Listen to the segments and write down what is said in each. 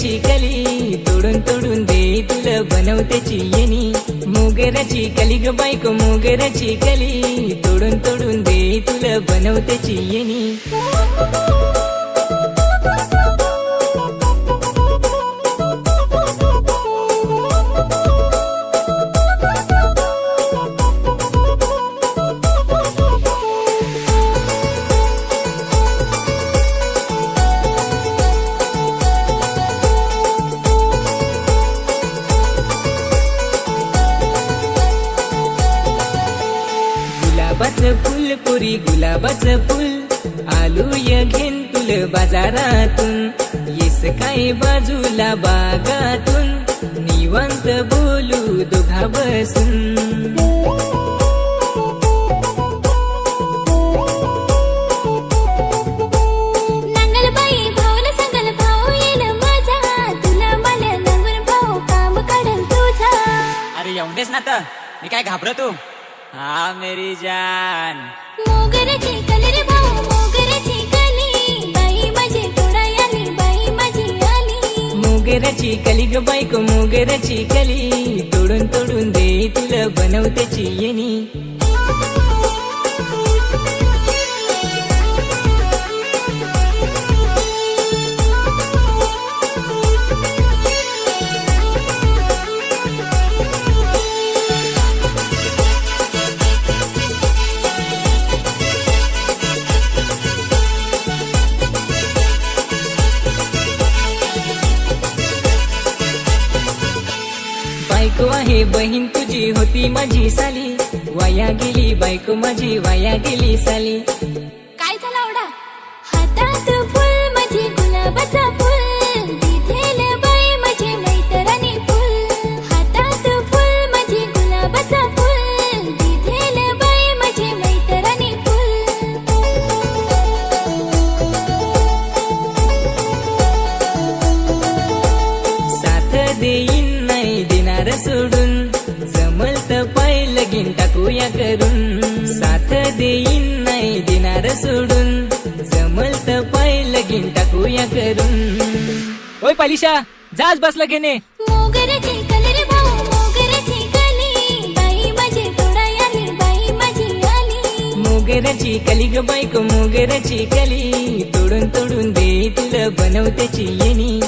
मोगऱ्याची कली तोडून तोडून दे तुला बनवते चियनी मोगऱ्याची कली ग बायको मोगऱ्याची कली तोडून तोडून दे तुला बनवते चियनी गुलाबाचं फुल पुरी गुलाबाचं फुल आलूय घेन तुल बाजारातून येस काय बाजूला बागातून निवांत बोलू दोघा बसून नांगलबाई भाऊला सांगल भाऊ येईल माझा तुला मला नांगर भाऊ काम काढल तुझा अरे एवढेच ना तर मी काय घाबरतो हा मेरी जान मोगऱ्याची कली रे भाऊ मोगऱ्याची कली बाई माझी तोडा आली बाई माझी आली मोगऱ्याची कली ग बायको मोगऱ्याची कली तोडून तोडून दे तुला बनवते चियनी बायको आहे बहीण तुझी होती माझी साली वाया गेली बायको माझी वाया गेली साली काय झाला ओढा हातात फुल माझी गुलाबाचा फुल दिधेल बाई माझी मैत्रिणी फुल हातात फुल माझी गुलाबाचा फुल दिधेल बाई माझी मैत्रिणी साथ देईन नाही देणार सोडून जमल तर पाय लगीन टाकूया करून साथ देईन नाही देणार सोडून जमल तर पाय लगीन टाकूया करून ओय पालिशा जाच बसला घेणे मोगऱ्याची कली रे भाऊ मोगऱ्याची कली बाई माझी तोडा आली बाई माझी आली मोगऱ्याची कली ग बायको मोगऱ्याची कली तोडून तोडून दे तुला बनवते चियनी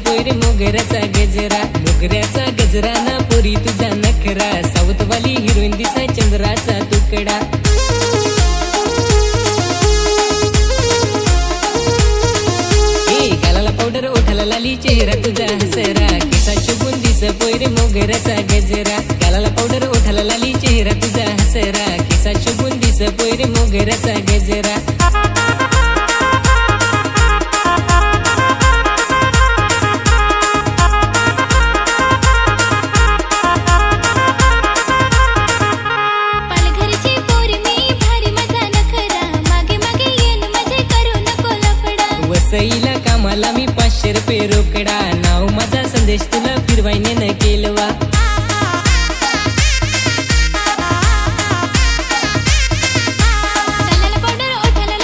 पोरी मोगऱ्याचा गजरा ना पोरी तुझा नखरा सावतवाली हिरोईन दिसा चंद्राचा तुकडा गालाला पावडर ओठाला लाली चेहरा तुझा हसरा केसाची बुंदीस पोरी मोगऱ्याचा गजरा गालाला पावडर ओठाला लाली चेहरा तुझा हसरा केसाची बुंदीस पोरी मोगऱ्याचा गजरा सईला कामाला मी 500 रुपये रोकडा नाव माझा संदेश तुला फिरवायने न केलवा गालाला पावडर ओठाला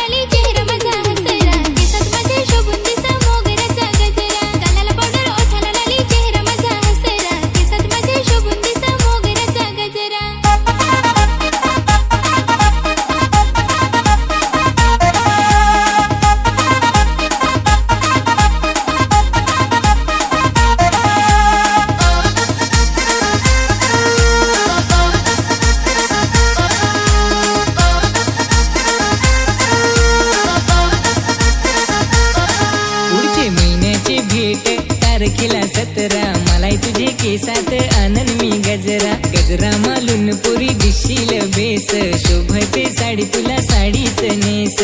घरी तुला साडीच नेस.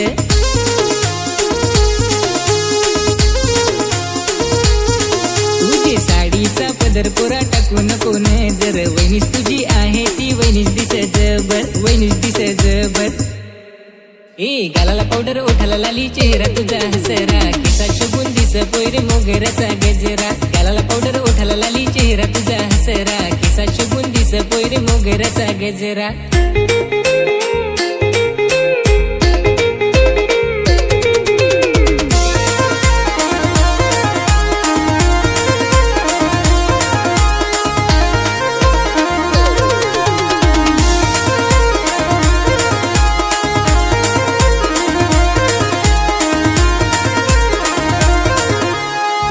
तुझी साडीचा पदर पोरा टाकू नको नजर. वहिनीच तुझी आहे ती वहिनीच दिस जबर, वहिनीच दिस जबर. ए गालाला पावडर ओठाला लाली चेहरा तुझा हसरा. केसात शोभून दिस पोयरे मोगऱ्याचा गजरा. गालाला पावडर ओठाला लाली चेहरा तुझा हसरा. केसात शोभून दिस पोयरे मोगऱ्याचा गजरा.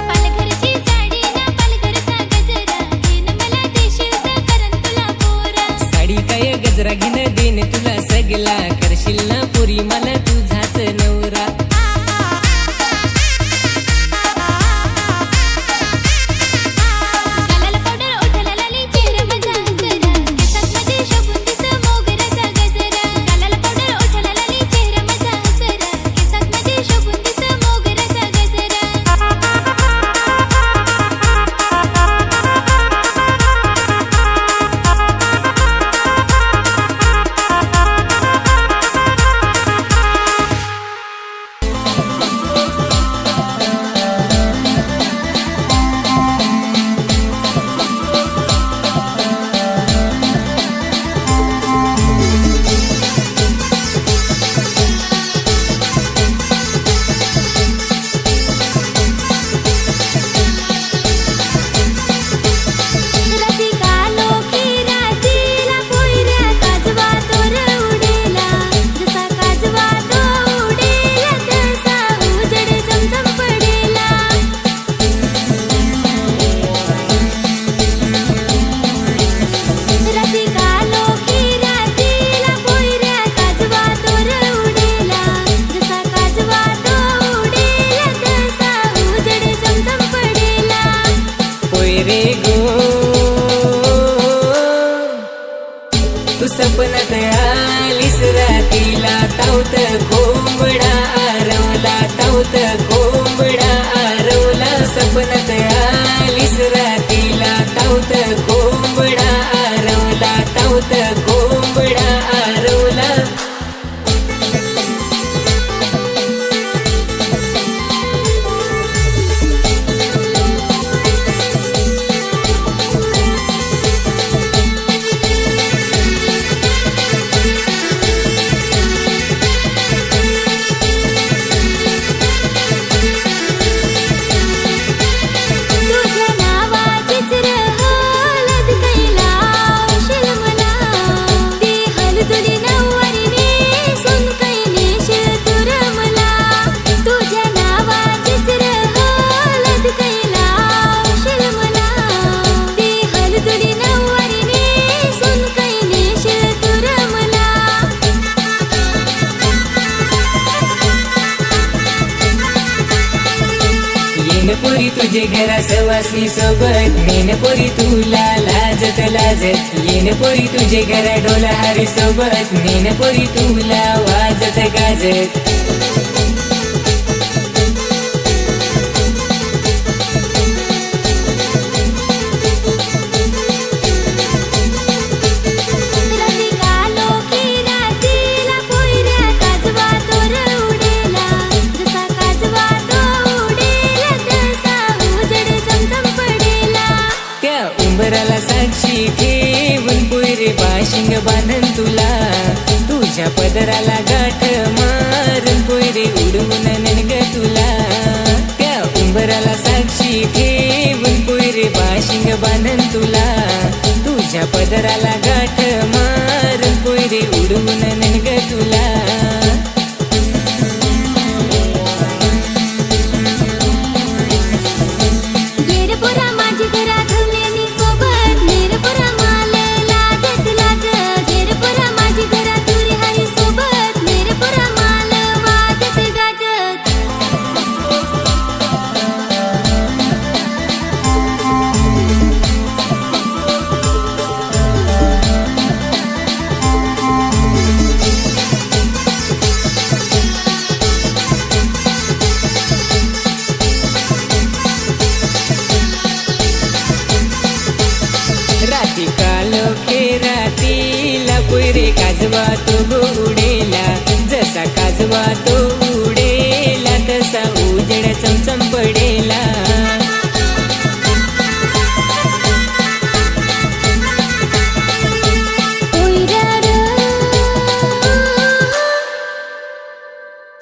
पालघरची साडी ना पालघरचा गजरा, घेन मला देशील तर करन तुला पोरा. साडी काय गजरा घेणं देन तुला सगला. करशील ना पुरी मला तुझाच नवरा. गालाला पावडर ओठाला लाली चेहरा माझा हसरा. केसात माझे शोभून दिस मोगऱ्याचा गजरा. गालाला पावडर ओठाला लाली चेहरा माझा हसरा. केसात माझे शोभून दिस मोगऱ्याचा गजरा. राधिका लोकी रातीला पोयऱ्या काजवा तोर उडेला. जसा काजवा तो उडेला तसा उजेड चमचम पडेला. राधिका लोकी रातीला पोयऱ्या काजवा तोर उडेला. जसा काजवा तो उडेला तसा उजेड चमचम पडेला. पोयरे गो तू सपनात आलीस रातीला. तावत कोंबडा आरवला, तावत कोंबडा आरवला. सपनात आलीस रातीला. तावत कोंबडा आरवला, तावत कोंबडा आरवला. तुझ्या नावाचीच हळद कैला उशील मला. ती हळदुली नऊवारी नेसून कै नेशील तुर मला. तुझ्या नावाचीच हळद कैला उशील मला. ती हळदुली नऊवारी नेसून कै नेशील तुर मला. येन पोरी तुझे घरा सवासनी सोबत. नेन पोरी तुला लाजत लाजत. येन पोरी तुझे घरा डोला हारी सोबत. नेन पोरी तुला वाजत गाजत. राधिका लोकी रातीला पोयऱ्या काजवा तोर उडेला. जसा काजवा तो उडेला तसा उजेड चमचम पडेला. त्या उंबराला साक्षी ठेवून पोयरे बाशिंग बांधन तुला. तुझ्या पदराला गाठ मारून पोयरे उडवून ननग तुला. त्या उंबराला साक्षी ठेवून पोयरे बाशिंग बांधन तुला. तुझ्या पदराला गाठ मारून पोयरे उडवून ननग तुला. घेरपुरा माझी घरा धुलेली सोबत. घेरपुरा माल लाजत लाजत. घेरपुरा माझी घरा तुरी हरी सोबत. घेरपुरा माल वाजत गाजत. होय रे काजवा तो उडेला, जसा काजवा तो उडेला तसा उजेड चमचम पडेला.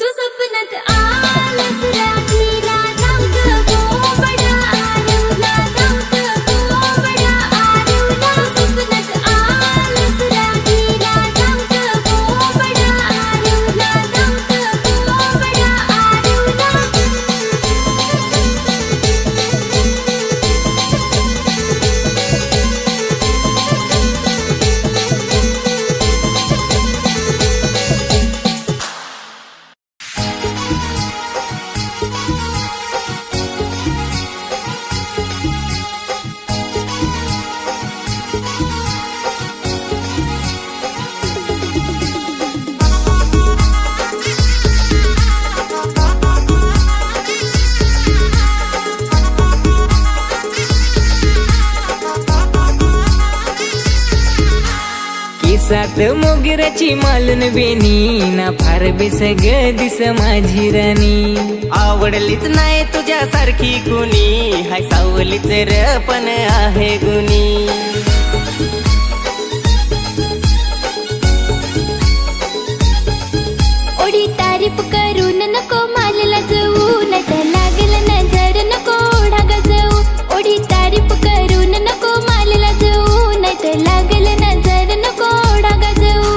तू सपनात आलास रात्रीला, धावत बोबडा आरवला, धावत बोबडा आरवला. सपनात आलास रात्रीला, धावत बोबडा आरवला, धावत बोबडा आरवला. केसात मोगऱ्याची मालन वेणी ना, फार बेसग दिस माझी राणी. आवडलीच नाही तुझ्यासारखी कुणी, हाय सावलीच र पण आहे गुणी. ओढी तारीफ करून नको मालला जाऊ, नाहीतर लागल नजर नको ढागा जाऊ. ओढी तारीफ करून नको मालला जाऊ, नाहीतर लागल नजर नको ढागा जाऊ.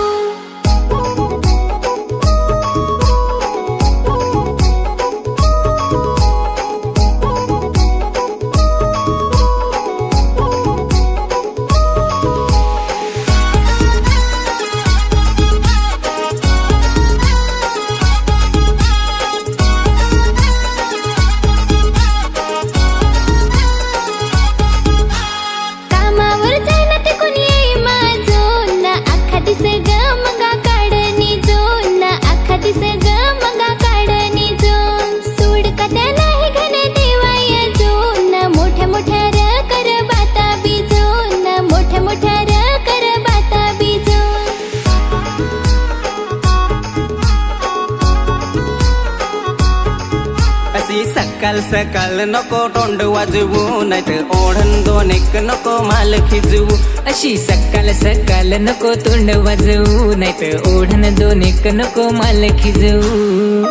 कामावर जायला ते कोणी येई माझो ना, अख्खा दिस ग मगा काढणी जो ना, अख्खा दिस ग मगा काढणी जो. सूड का त्या नाही घन देवाय जो ना, मोठ्या मोठ्या र कर बाता बीजो ना, मोठ्या मोठ्या र कर बाता बीजो. अशी सकाळ सकाळ नको तोंड वाजवू, नाहीतर ओढण दोन एक नको माल खिजवू. अशी सकाळ सकाळ नको तोंड वाजवू, नाहीतर ओढण दोन एक नको माल खिजवू.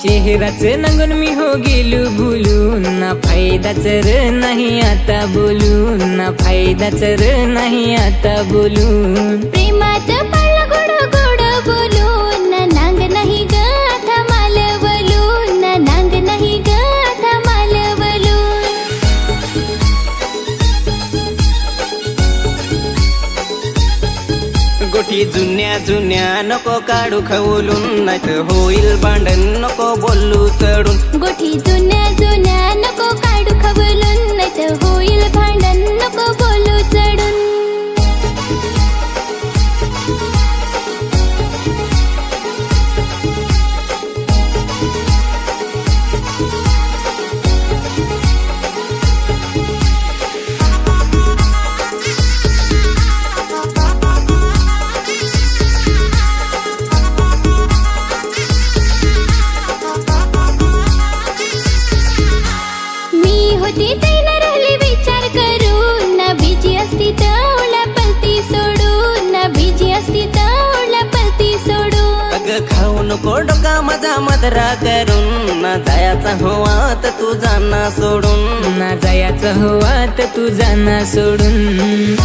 चेहराच नंगून मी हो गेलो भुलून ना, फायदाच र नाही आता बोलून ना, फायदाच र नाही आता बोलून. प्रेमात पडला गोड गोड बोलून ना, नांग नाही ग आता माल बोलून ना, नांग नाही ग आता माल बोलून. गोठी जुन्या जुन्या नको काढू खवलून, नाहीतर होईल भांडण नको बोलू चढून. गोठी जुन्या जुन्या नको काढू खवलून, नाहीतर होईल भांडण नको बोलू चढून. मी होती तैना राहिली विचार करून ना, बिजी असती तर ओला पलती सोडून ना, बिजी असती तर ओला पलती सोडून. अग खाऊ नको डोका माझा मधरा करून, ना जायचा हवा तर तू जाना सोडून. ना जायचं हवा तर तू जाना सोडून.